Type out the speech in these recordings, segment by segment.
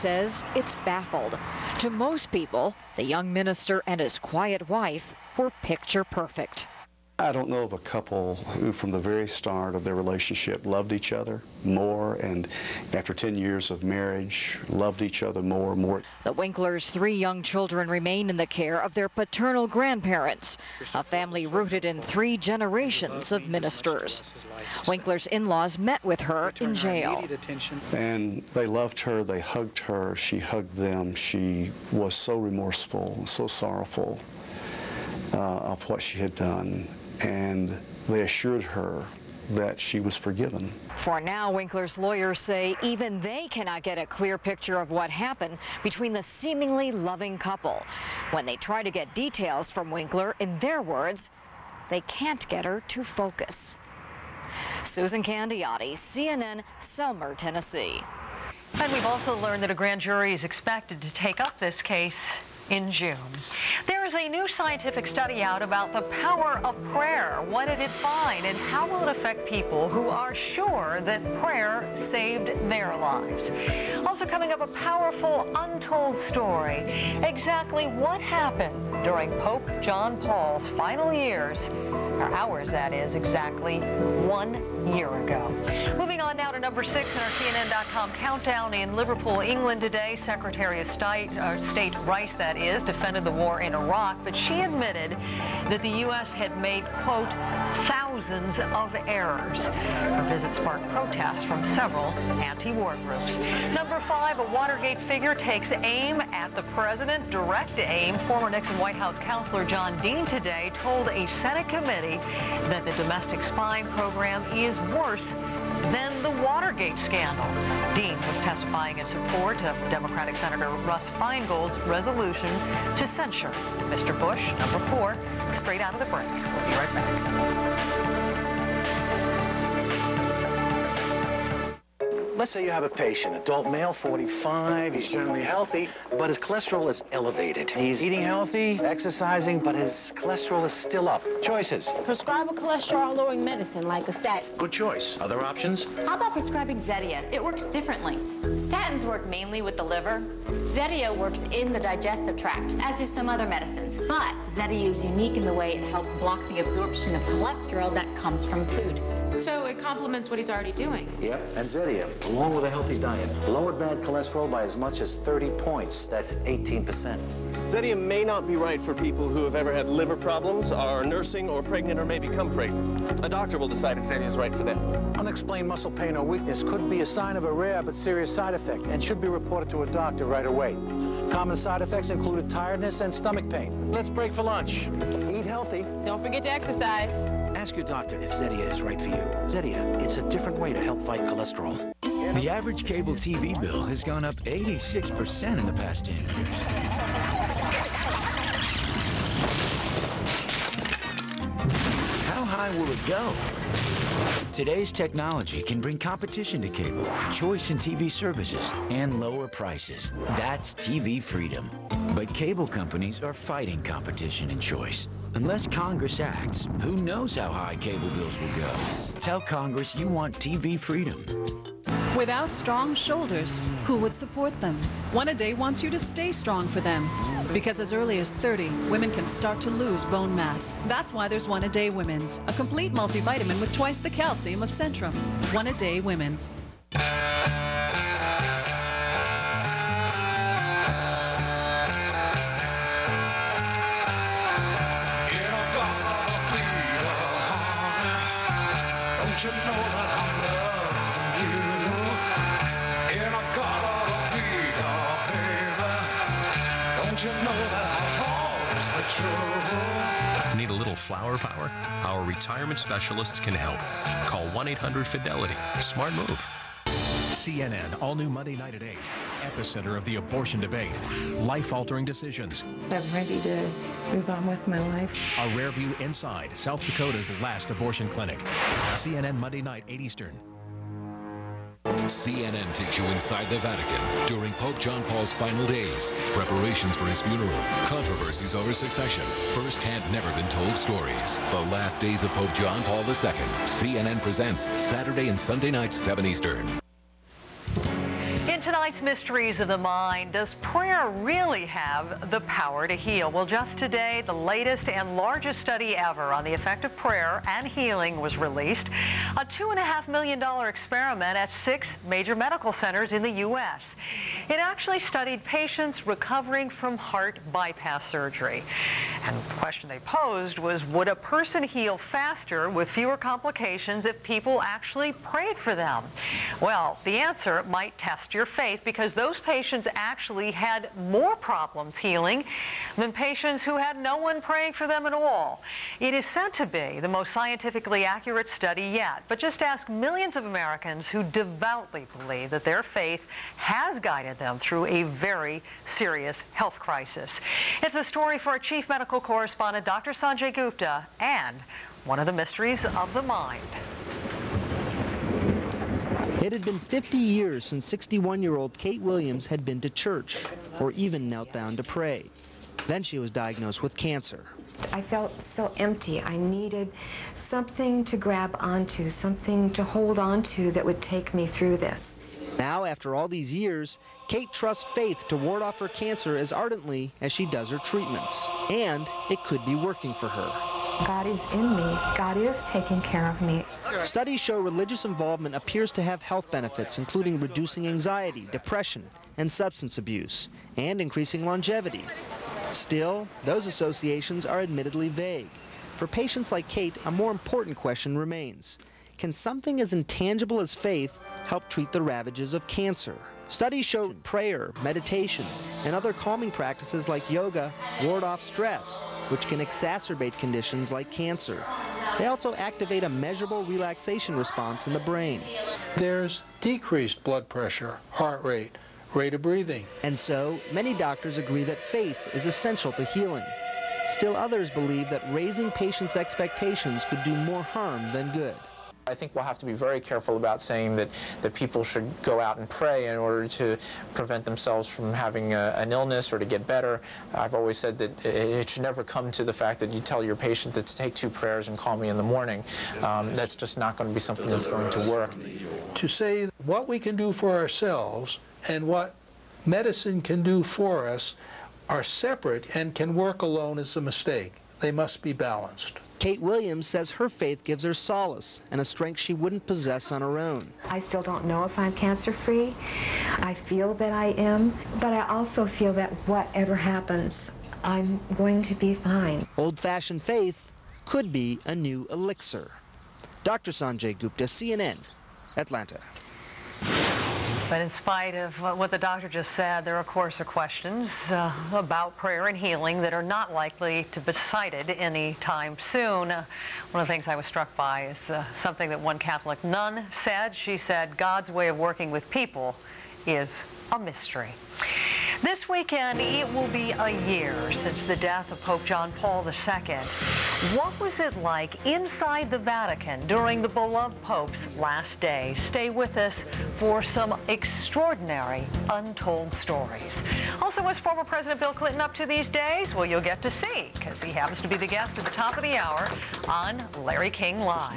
says it's baffled. To most people, the young minister and his quiet wife were picture perfect. I don't know of a couple who from the very start of their relationship loved each other more, and after 10 years of marriage loved each other more and more. The Winklers' 3 young children remain in the care of their paternal grandparents, a family rooted in 3 generations of ministers. Winkler's in-laws met with her in jail. And they loved her, they hugged her, she hugged them. She was so remorseful, so sorrowful of what she had done. And they assured her that she was forgiven. For now, Winkler's lawyers say even they cannot get a clear picture of what happened between the seemingly loving couple. When they try to get details from Winkler, in their words, they can't get her to focus. Susan Candiotti, CNN, Selmer, Tennessee. And we've also learned that a grand jury is expected to take up this case in June. There is a new scientific study out about the power of prayer. What did it find, and how will it affect people who are sure that prayer saved their lives? Also coming up, a powerful untold story. Exactly what happened during Pope John Paul's final years, or hours that is, exactly 1 year ago. Moving on now to number 6 in our CNN.com countdown. In Liverpool, England today, Secretary of State Rice, that is, defended the war in Iraq, but she admitted that the U.S. had made, quote, thousands of errors. Her visit sparked protests from several anti-war groups. Number 5, a Watergate figure takes aim at the president, direct aim. Former Nixon White House counselor John Dean today told a Senate committee that the domestic spying program is worse than the Watergate scandal. Dean was testifying in support of Democratic Senator Russ Feingold's resolution to censure Mr. Bush. Number 4, straight out of the break. We'll be right back. Let's say you have a patient, adult male, 45, he's generally healthy, but his cholesterol is elevated. He's eating healthy, exercising, but his cholesterol is still up. Choices. Prescribe a cholesterol-lowering medicine like a statin. Good choice. Other options? How about prescribing Zetia? It works differently. Statins work mainly with the liver. Zetia works in the digestive tract, as do some other medicines. But Zetia is unique in the way it helps block the absorption of cholesterol that comes from food. So it complements what he's already doing. Yep, and Zetia, along with a healthy diet, lowered bad cholesterol by as much as 30 points. That's 18%. Zetia may not be right for people who have ever had liver problems, are nursing or pregnant or may become pregnant. A doctor will decide if Zetia is right for them. Unexplained muscle pain or weakness could be a sign of a rare but serious side effect and should be reported to a doctor right away. Common side effects included tiredness and stomach pain. Let's break for lunch. Eat healthy. Don't forget to exercise. Ask your doctor if Zetia is right for you. Zetia, it's a different way to help fight cholesterol. The average cable TV bill has gone up 86% in the past 10 years. How high will it go? Today's technology can bring competition to cable, choice in TV services, and lower prices. That's TV freedom. But cable companies are fighting competition and choice. Unless Congress acts, who knows how high cable bills will go? Tell Congress you want TV freedom. Without strong shoulders, who would support them? One A Day wants you to stay strong for them. Because as early as 30, women can start to lose bone mass. That's why there's One A Day Women's, a complete multivitamin with twice the calcium of Centrum. One A Day Women's. Don't you know that I'm loving you? In a garden of Vida, baby. Don't you know that I'll always be true? Need a little flower power? Our retirement specialists can help. Call 1-800-FIDELITY. Smart move. CNN, all new Monday night at 8. Epicenter of the abortion debate. Life-altering decisions. I'm ready to move on with my life. A rare view inside South Dakota's last abortion clinic. CNN Monday night, 8 Eastern. CNN takes you inside the Vatican during Pope John Paul's final days, preparations for his funeral, controversies over succession, first-hand never-been-told stories. The last days of Pope John Paul II. CNN presents Saturday and Sunday nights, 7 Eastern. In tonight's Mysteries of the Mind, does prayer really have the power to heal? Well, just today, the latest and largest study ever on the effect of prayer and healing was released. A $2.5 million experiment at 6 major medical centers in the U.S. It actually studied patients recovering from heart bypass surgery. And the question they posed was, would a person heal faster with fewer complications if people actually prayed for them? Well, the answer might test your faith, because those patients actually had more problems healing than patients who had no one praying for them at all. It is said to be the most scientifically accurate study yet, but just ask millions of Americans who devoutly believe that their faith has guided them through a very serious health crisis. It's a story for our chief medical correspondent, Dr. Sanjay Gupta, and one of the mysteries of the mind. It had been 50 years since 61-year-old Kate Williams had been to church or even knelt down to pray. Then she was diagnosed with cancer. I felt so empty. I needed something to grab onto, something to hold onto that would take me through this. Now, after all these years, Kate trusts faith to ward off her cancer as ardently as she does her treatments. And it could be working for her. God is in me. God is taking care of me. Studies show religious involvement appears to have health benefits, including reducing anxiety, depression, and substance abuse, and increasing longevity. Still, those associations are admittedly vague. For patients like Kate, a more important question remains. Can something as intangible as faith help treat the ravages of cancer? Studies show prayer, meditation, and other calming practices like yoga ward off stress, which can exacerbate conditions like cancer. They also activate a measurable relaxation response in the brain. There's decreased blood pressure, heart rate, rate of breathing. And so, many doctors agree that faith is essential to healing. Still others believe that raising patients' expectations could do more harm than good. I think we'll have to be very careful about saying that people should go out and pray in order to prevent themselves from having an illness or to get better. I've always said that it should never come to the fact that you tell your patient that to take 2 prayers and call me in the morning. That's just not going to be something that's going to work. To say what we can do for ourselves and what medicine can do for us are separate and can work alone is a mistake. They must be balanced. Kate Williams says her faith gives her solace and a strength she wouldn't possess on her own. I still don't know if I'm cancer-free. I feel that I am, but I also feel that whatever happens, I'm going to be fine. Old-fashioned faith could be a new elixir. Dr. Sanjay Gupta, CNN, Atlanta. But in spite of what the doctor just said, there, of course, are questions about prayer and healing that are not likely to be decided anytime soon. One of the things I was struck by is something that one Catholic nun said. She said, God's way of working with people is a mystery. This weekend, it will be a year since the death of Pope John Paul II. What was it like inside the Vatican during the beloved Pope's last days? Stay with us for some extraordinary, untold stories. Also, what's former President Bill Clinton up to these days? Well, you'll get to see, because he happens to be the guest at the top of the hour on Larry King Live.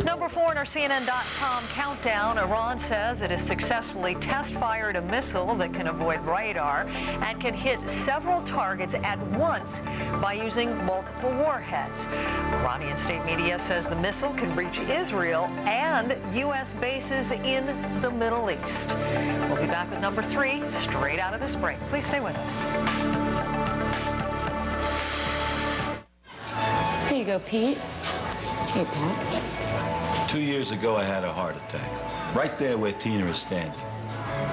Number 4 in our CNN.com countdown, Iran says it has successfully test-fired a missile that can avoid radar and can hit several targets at once by using multiple warheads. Iranian state media says the missile can reach Israel and U.S. bases in the Middle East. We'll be back with number 3 straight out of this break. Please stay with us. Here you go, Pete. Hey, Pat. 2 years ago, I had a heart attack, right there where Tina is standing.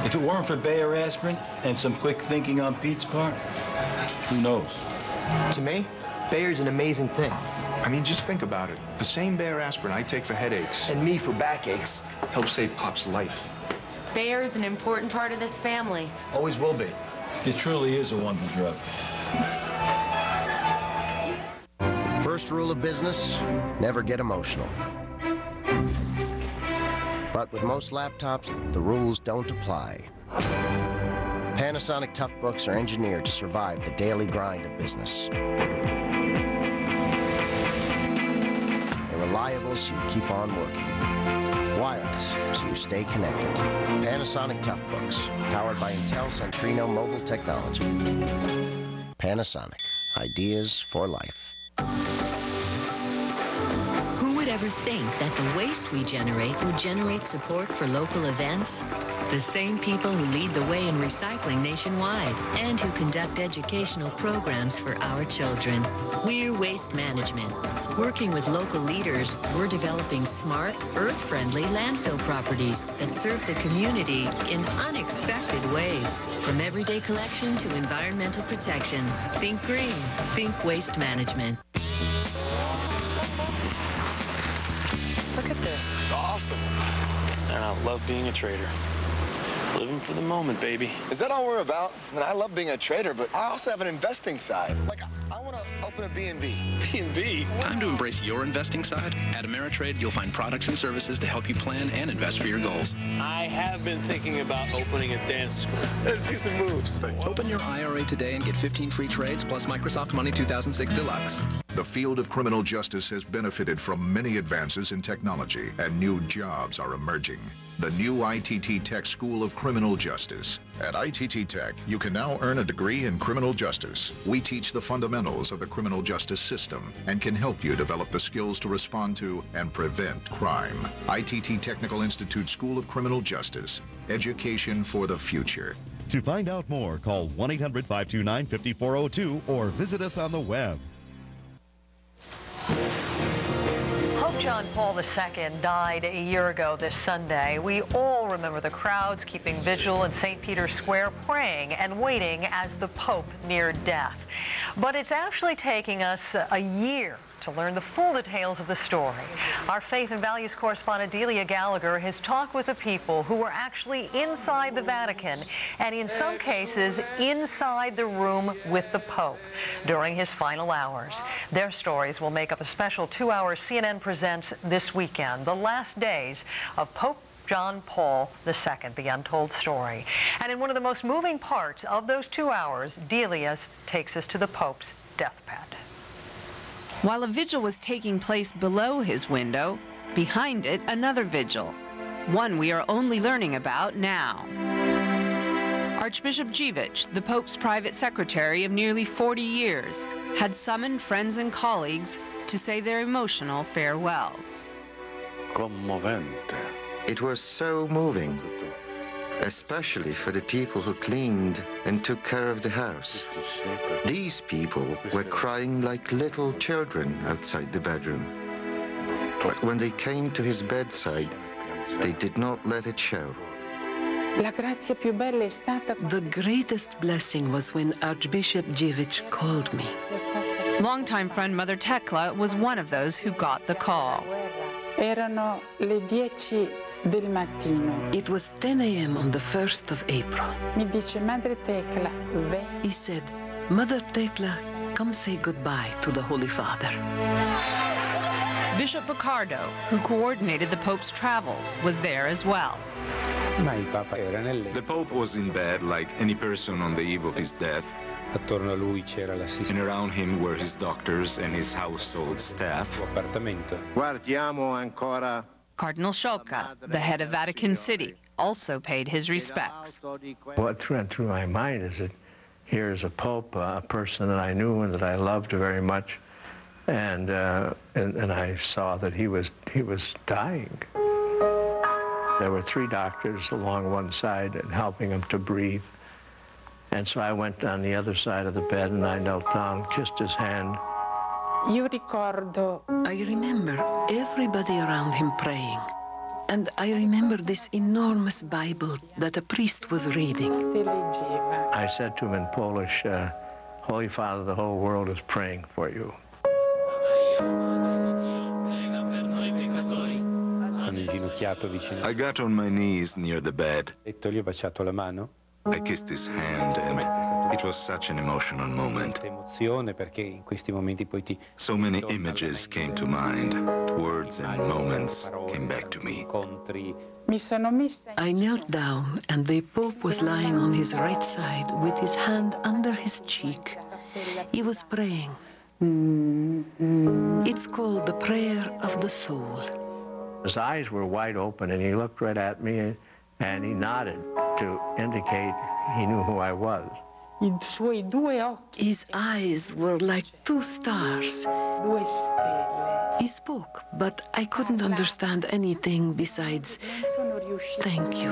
If it weren't for Bayer aspirin and some quick thinking on Pete's part, who knows? To me, Bayer's an amazing thing. I mean, just think about it. The same Bayer aspirin I take for headaches and me for backaches helps save Pop's life. Bayer's an important part of this family. Always will be. It truly is a wonder drug. First rule of business, never get emotional. But with most laptops, the rules don't apply. Panasonic Toughbooks are engineered to survive the daily grind of business. They're reliable, so you keep on working. wireless, so you stay connected. Panasonic Toughbooks, powered by Intel Centrino mobile technology. Panasonic, ideas for life. Who would ever think that the waste we generate would generate support for local events? The same people who lead the way in recycling nationwide and who conduct educational programs for our children. We're Waste Management. Working with local leaders, we're developing smart, earth-friendly landfill properties that serve the community in unexpected ways. From everyday collection to environmental protection. Think green. Think Waste Management. Look at this. It's awesome. And I love being a trader. Living for the moment, baby. Is that all we're about? I mean, I love being a trader, but I also have an investing side. Like, I want to open a B&B. B&B? Time to embrace your investing side. At Ameritrade, you'll find products and services to help you plan and invest for your goals. I have been thinking about opening a dance school. Let's see some moves. Open your IRA today and get 15 free trades plus Microsoft Money 2006 Deluxe. The field of criminal justice has benefited from many advances in technology, and new jobs are emerging. The new ITT Tech School of Criminal Justice. At ITT Tech, you can now earn a degree in criminal justice. We teach the fundamentals of the criminal justice system and can help you develop the skills to respond to and prevent crime. ITT Technical Institute School of Criminal Justice. Education for the future. To find out more, call 1-800-529-5402 or visit us on the web. Pope John Paul II died a year ago this Sunday. We all remember the crowds keeping vigil in St. Peter's Square, praying and waiting as the Pope neared death. But it's actually taking us a year to learn the full details of the story. Our faith and values correspondent Delia Gallagher has talked with the people who were actually inside the Vatican and in some cases inside the room with the Pope during his final hours. Their stories will make up a special 2-hour CNN Presents this weekend, the last days of Pope John Paul II, The Untold Story. And in one of the most moving parts of those 2 hours, Delia takes us to the Pope's deathbed. While a vigil was taking place below his window, behind it another vigil, one we are only learning about now. Archbishop Dziwisz, the Pope's private secretary of nearly 40 years, had summoned friends and colleagues to say their emotional farewells. Commovente. It was so moving, especially for the people who cleaned and took care of the house. These people were crying like little children outside the bedroom. But when they came to his bedside, they did not let it show. The greatest blessing was when Archbishop Dziwisz called me. Longtime friend Mother Tekla was one of those who got the call. Erano le 10 del mattino. It was 10 a.m. on the 1st of April. Mi dice, Madre Tekla, he said, Mother Tekla, come say goodbye to the Holy Father. Bishop Picardo, who coordinated the Pope's travels, was there as well. The Pope was in bed like any person on the eve of his death. And around him were his doctors and his household staff. Cardinal Sciocca, the head of Vatican City, also paid his respects. What went through my mind is that here's a pope, a person that I knew and that I loved very much, and I saw that he was dying. There were 3 doctors along one side and helping him to breathe. And so I went on the other side of the bed and I knelt down, kissed his hand. I remember everybody around him praying. And I remember this enormous Bible that a priest was reading. I said to him in Polish, Holy Father, the whole world is praying for you. I got on my knees near the bed. I kissed his hand, and it was such an emotional moment. So many images came to mind. Words and moments came back to me. I knelt down, and the Pope was lying on his right side with his hand under his cheek. He was praying. It's called the prayer of the soul. His eyes were wide open, and he looked right at me, and he nodded to indicate he knew who I was. His eyes were like two stars. He spoke, but I couldn't understand anything besides thank you.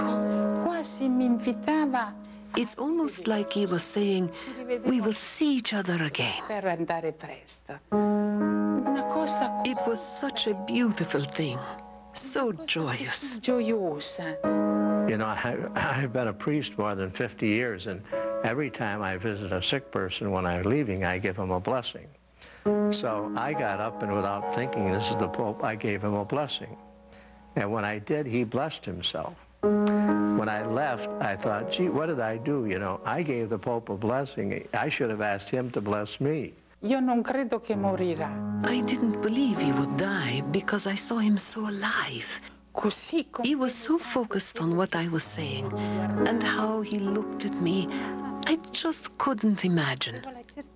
It's almost like he was saying, we will see each other again. It was such a beautiful thing, so joyous. You know, I've been a priest more than 50 years, and every time I visit a sick person when I'm leaving, I give him a blessing. So I got up, and without thinking, this is the Pope, I gave him a blessing. And when I did, he blessed himself. When I left, I thought, gee, what did I do? You know, I gave the Pope a blessing. I should have asked him to bless me. I didn't believe he would die because I saw him so alive. He was so focused on what I was saying and how he looked at me. I just couldn't imagine.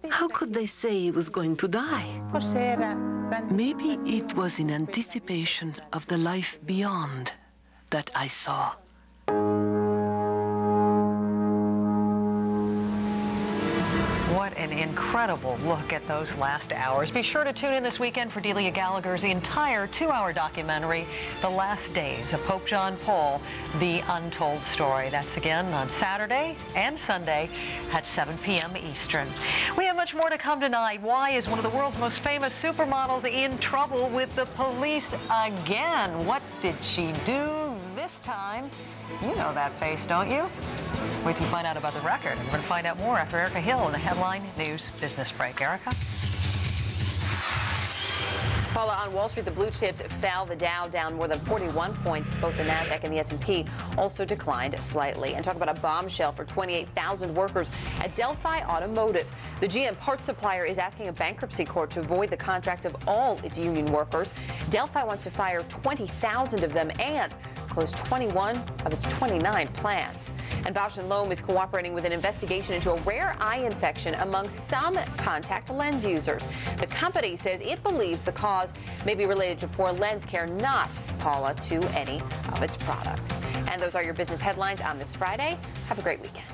How could they say he was going to die? Maybe it was in anticipation of the life beyond that I saw. What an incredible look at those last hours. Be sure to tune in this weekend for Delia Gallagher's entire 2-hour documentary, The Last Days of Pope John Paul, The Untold Story. That's again on Saturday and Sunday at 7 p.m. Eastern. We have much more to come tonight. Why is one of the world's most famous supermodels in trouble with the police again? What did she do this time? You know that face, don't you? Wait till you find out about the record. We're going to find out more after Erica Hill in the Headline News Business Break. Erica? Paula, on Wall Street, the blue chips fell. The Dow down more than 41 points. Both the Nasdaq and the S&P also declined slightly. And talk about a bombshell for 28,000 workers at Delphi Automotive. The GM parts supplier is asking a bankruptcy court to void the contracts of all its union workers. Delphi wants to fire 20,000 of them and close 21 of its 29 plants. And Bausch & Lomb is cooperating with an investigation into a rare eye infection among some contact lens users. The company says it believes the cause may be related to poor lens care, not, Paula, to any of its products. And those are your business headlines on this Friday. Have a great weekend.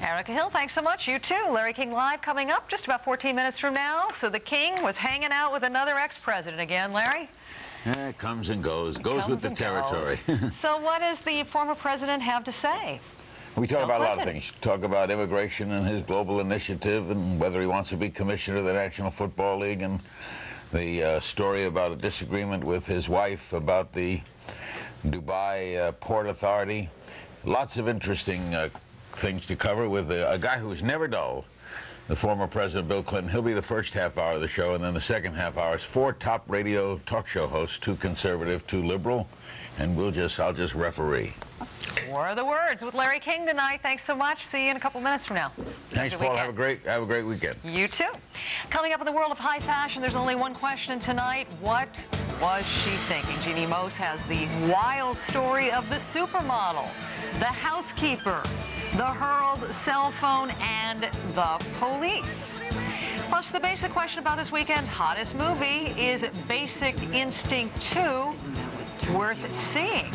Erica Hill, thanks so much. You too. Larry King Live coming up just about 14 minutes from now. So the King was hanging out with another ex-president again, Larry? Yeah, it comes and goes with the territory. So what does the former president have to say? We talk about a lot of things. Talk about immigration and his global initiative and whether he wants to be commissioner of the National Football League, and the story about a disagreement with his wife about the Dubai Port Authority. Lots of interesting things to cover with a guy who was never dull, the former President Bill Clinton. He'll be the first half hour of the show, and then the second half hour is 4 top radio talk show hosts, 2 conservative, 2 liberal, and I'll just referee. What are the words with Larry King tonight? Thanks so much. See you in a couple minutes from now. Thanks, Paul. Have a great weekend. You too. Coming up in the world of high fashion, there's only one question tonight. What was she thinking? Jeannie Mose has the wild story of the supermodel, the housekeeper, the hurled cell phone, and the police. Plus, the basic question about this weekend's hottest movie, is Basic Instinct 2 worth seeing?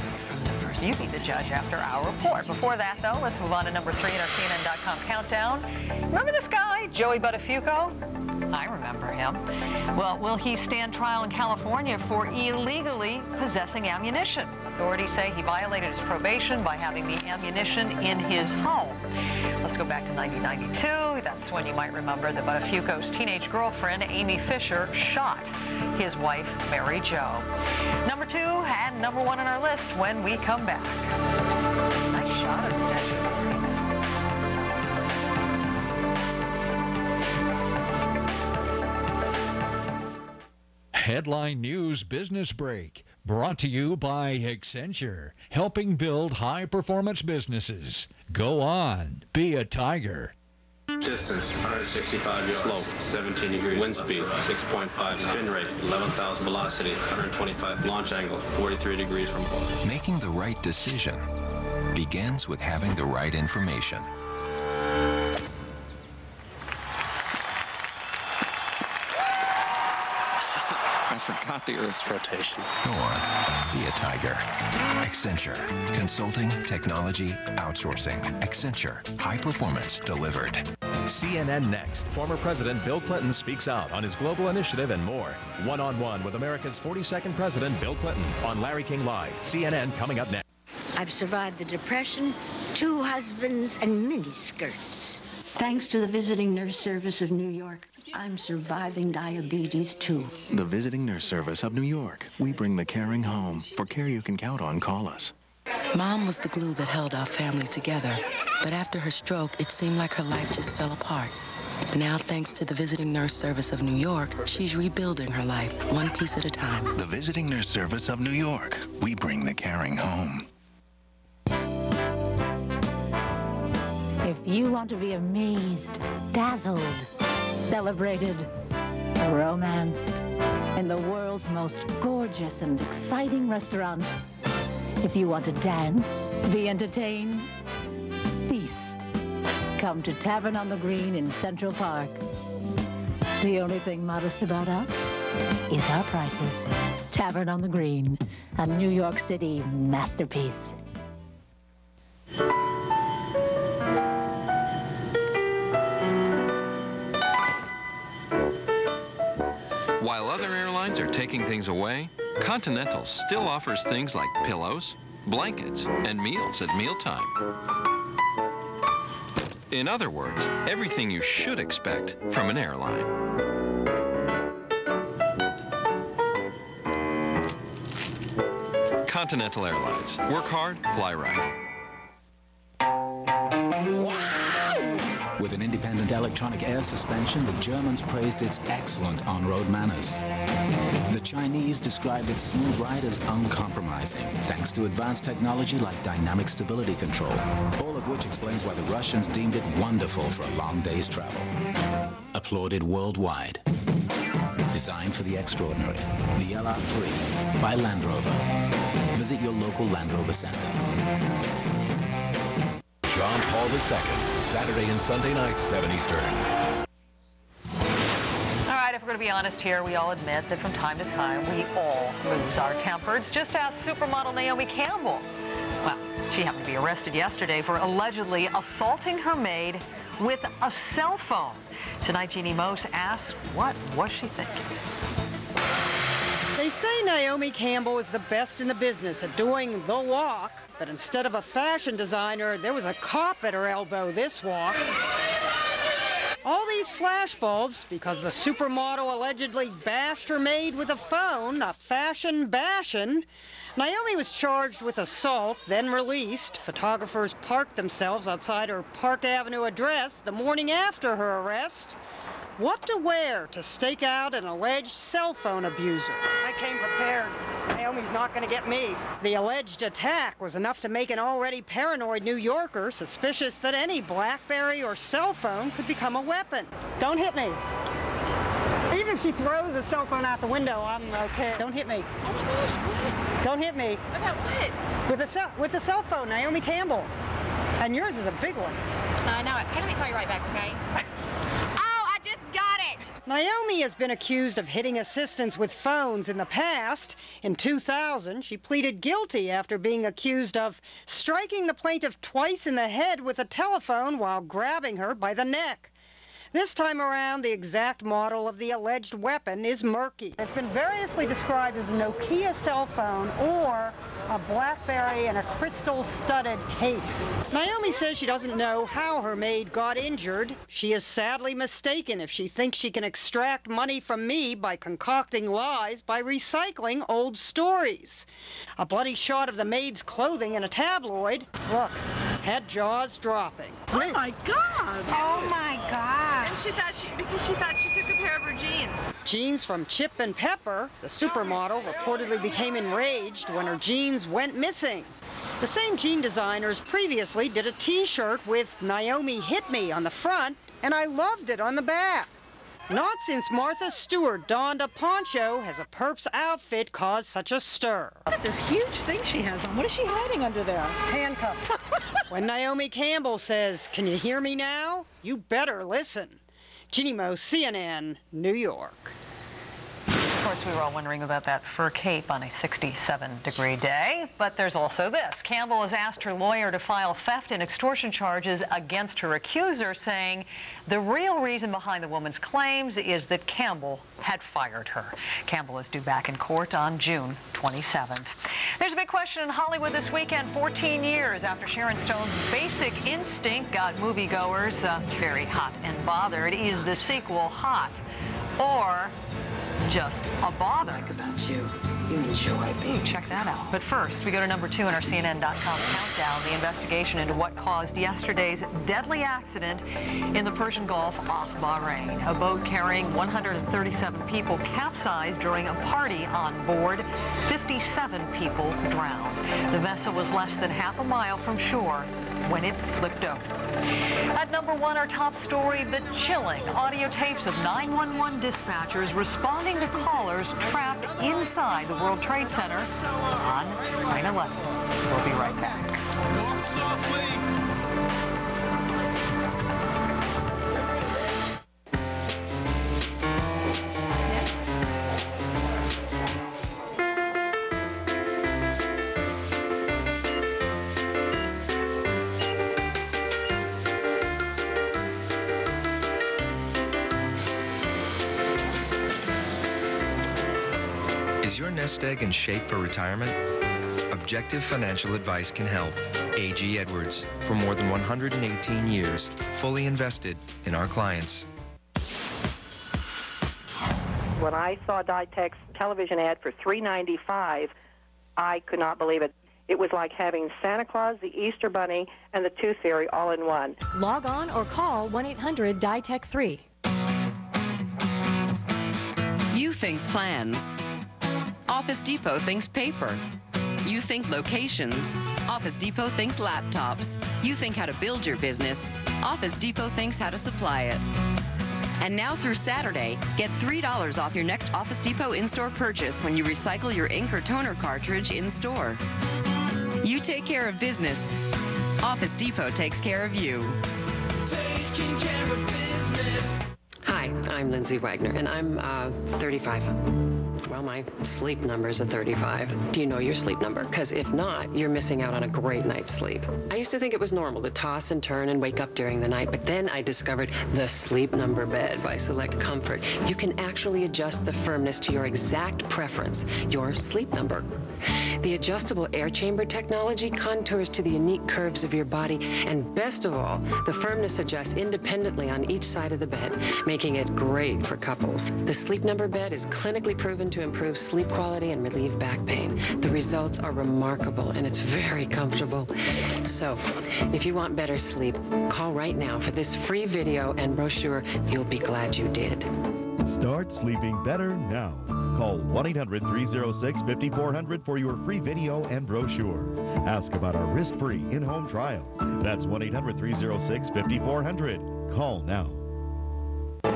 You be the judge after our report. Before that, though, let's move on to number 3 in our CNN.com countdown. Remember this guy, Joey Buttafuoco? I remember him. Well, will he stand trial in California for illegally possessing ammunition? Authorities say he violated his probation by having the ammunition in his home. Let's go back to 1992. That's when you might remember that Buttafuoco's teenage girlfriend, Amy Fisher, shot his wife, Mary Jo. Number 2 and number 1 on our list when we come back. Nice shot of the Statue of Liberty. Headline News Business Break, brought to you by Accenture, helping build high-performance businesses. Go on, be a tiger. Distance, 165 yards. Slope, 17 degrees. Wind speed, 6.5. Spin rate, 11,000. Velocity, 125. Launch angle, 43 degrees from pole. Making the right decision begins with having the right information. I got the Earth's rotation. Go on, be a tiger. Accenture. Consulting, technology, outsourcing. Accenture. High performance delivered. CNN Next. Former President Bill Clinton speaks out on his global initiative and more. One-on-one with America's 42nd President Bill Clinton on Larry King Live. CNN coming up next. I've survived the Depression, 2 husbands, and miniskirts. Thanks to the Visiting Nurse Service of New York, I'm surviving diabetes, too. The Visiting Nurse Service of New York. We bring the caring home. For care you can count on, call us. Mom was the glue that held our family together. But after her stroke, it seemed like her life just fell apart. Now, thanks to the Visiting Nurse Service of New York, she's rebuilding her life, one piece at a time. The Visiting Nurse Service of New York. We bring the caring home. If you want to be amazed, dazzled, celebrated, romanced in the world's most gorgeous and exciting restaurant, if you want to dance, be entertained, feast, come to Tavern on the Green in Central Park. The only thing modest about us is our prices. Tavern on the Green, a New York City masterpiece. While other airlines are taking things away, Continental still offers things like pillows, blankets, and meals at mealtime. In other words, everything you should expect from an airline. Continental Airlines. Work hard, fly right. With an independent electronic air suspension, the Germans praised its excellent on-road manners. The Chinese described its smooth ride as uncompromising, thanks to advanced technology like dynamic stability control, all of which explains why the Russians deemed it wonderful for a long day's travel. Applauded worldwide. Designed for the extraordinary, the LR3 by Land Rover. Visit your local Land Rover center. John Paul II, Saturday and Sunday nights, 7 Eastern. All right, if we're going to be honest here, we all admit that from time to time we all lose our tempers. Just ask supermodel Naomi Campbell. Well, she happened to be arrested yesterday for allegedly assaulting her maid with a cell phone. Tonight, Jeannie Mose asks, what was she thinking? They say Naomi Campbell is the best in the business at doing the walk, but instead of a fashion designer, there was a cop at her elbow this walk. All these flashbulbs because the supermodel allegedly bashed her maid with a phone, a fashion bashin'. Naomi was charged with assault, then released. Photographers parked themselves outside her Park Avenue address the morning after her arrest. What to wear to stake out an alleged cell phone abuser? I came prepared. Naomi's not going to get me. The alleged attack was enough to make an already paranoid New Yorker suspicious that any BlackBerry or cell phone could become a weapon. Don't hit me. Even if she throws a cell phone out the window, I'm okay. Don't hit me. Oh my gosh, what? Don't hit me. About what? With the cell phone, Naomi Campbell. And yours is a big one. I know it. Hey, let me call you right back, okay? Naomi has been accused of hitting assistants with phones in the past. In 2000, she pleaded guilty after being accused of striking the plaintiff twice in the head with a telephone while grabbing her by the neck. This time around, the exact model of the alleged weapon is murky. It's been variously described as a Nokia cell phone or a BlackBerry in a crystal-studded case. Naomi says she doesn't know how her maid got injured. She is sadly mistaken if she thinks she can extract money from me by concocting lies by recycling old stories. A bloody shot of the maid's clothing in a tabloid. Look, head jaws dropping. Oh my God! Oh my God! And because she thought she took a pair of her jeans. Jeans from Chip and Pepper. The supermodel reportedly became enraged when her jeans went missing. The same jean designers previously did a t-shirt with Naomi Hit Me on the front, and I loved it on the back. Not since Martha Stewart donned a poncho has a perp's outfit caused such a stir. Look at this huge thing she has on. What is she hiding under there? Handcuffs. When Naomi Campbell says, "Can you hear me now?" you better listen. Jeannie Mose, CNN, New York. Of course, we were all wondering about that fur cape on a 67-degree day. But there's also this. Campbell has asked her lawyer to file theft and extortion charges against her accuser, saying the real reason behind the woman's claims is that Campbell had fired her. Campbell is due back in court on June 27th. There's a big question in Hollywood this weekend. 14 years after Sharon Stone's Basic Instinct got moviegoers very hot and bothered. Is the sequel hot or just a bother? Like about you. You mean show I be. Check that out. But first, we go to number 2 in our CNN.com countdown, the investigation into what caused yesterday's deadly accident in the Persian Gulf off Bahrain. A boat carrying 137 people capsized during a party on board. 57 people drowned. The vessel was less than half a mile from shore when it flipped over. At number 1, our top story, the chilling audio tapes of 911 dispatchers responding to callers trapped inside the World Trade Center on 9/11. We'll be right back. Is your nest egg in shape for retirement? Objective Financial Advice can help. A.G. Edwards, for more than 118 years, fully invested in our clients. When I saw Dytech's television ad for $3.95, I could not believe it. It was like having Santa Claus, the Easter Bunny, and the Tooth Fairy all in one. Log on or call 1-800-DYTECH-3. You think plans. Office Depot thinks paper. You think locations. Office Depot thinks laptops. You think how to build your business. Office Depot thinks how to supply it. And now through Saturday, get $3 off your next Office Depot in-store purchase when you recycle your ink or toner cartridge in-store. You take care of business. Office Depot takes care of you. Taking care of business. Hi, I'm Lindsay Wagner, and I'm 35. Well, my sleep number's a 35. Do you know your sleep number? Because if not, you're missing out on a great night's sleep. I used to think it was normal to toss and turn and wake up during the night, but then I discovered the Sleep Number bed by Select Comfort. You can actually adjust the firmness to your exact preference, your sleep number. The adjustable air chamber technology contours to the unique curves of your body, and best of all, the firmness adjusts independently on each side of the bed, making it great for couples. The Sleep Number bed is clinically proven to improve sleep quality and relieve back pain. The results are remarkable, and it's very comfortable. So, if you want better sleep, call right now for this free video and brochure. You'll be glad you did. Start sleeping better now. Call 1-800-306-5400 for your free video and brochure. Ask about our risk-free in-home trial. That's 1-800-306-5400. Call now.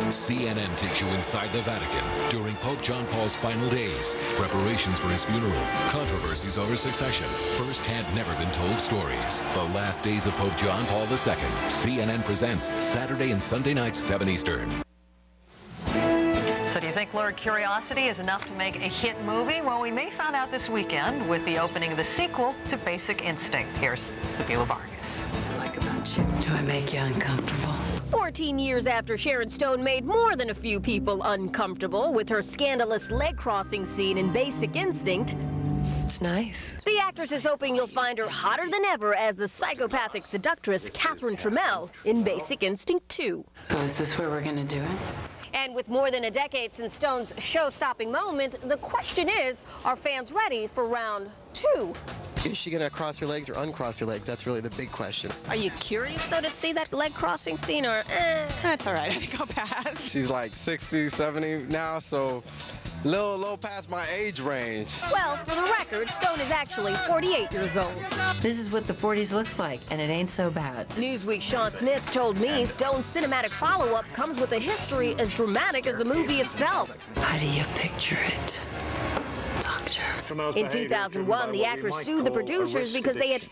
CNN takes you inside the Vatican during Pope John Paul's final days, preparations for his funeral, controversies over succession, first-hand never-been-told stories. The last days of Pope John Paul II. CNN presents Saturday and Sunday nights, 7 Eastern. So do you think Lurid Curiosity is enough to make a hit movie? Well, we may find out this weekend with the opening of the sequel to Basic Instinct. Here's Sabila Vargas. Like about you. Do I make you uncomfortable? 14 years after Sharon Stone made more than a few people uncomfortable with her scandalous leg-crossing scene in Basic Instinct, it's nice. The actress is hoping you'll find her hotter than ever as the psychopathic seductress Catherine Trammell in Basic Instinct 2. So is this where we're going to do it? And with more than a decade since Stone's show-stopping moment, the question is, are fans ready for round 2? Is she going to cross her legs or uncross her legs? That's really the big question. Are you curious, though, to see that leg-crossing scene, or That's all right. I think I'll pass. She's like 60, 70 now, so a little low past my age range. Well, for the record, Stone is actually 48 years old. This is what the 40s looks like, and it ain't so bad. Newsweek's Sean Smith told me Stone's cinematic follow-up comes with a history as dramatic as the movie itself. How do you picture it? In 2001, the actress sued the producers because they had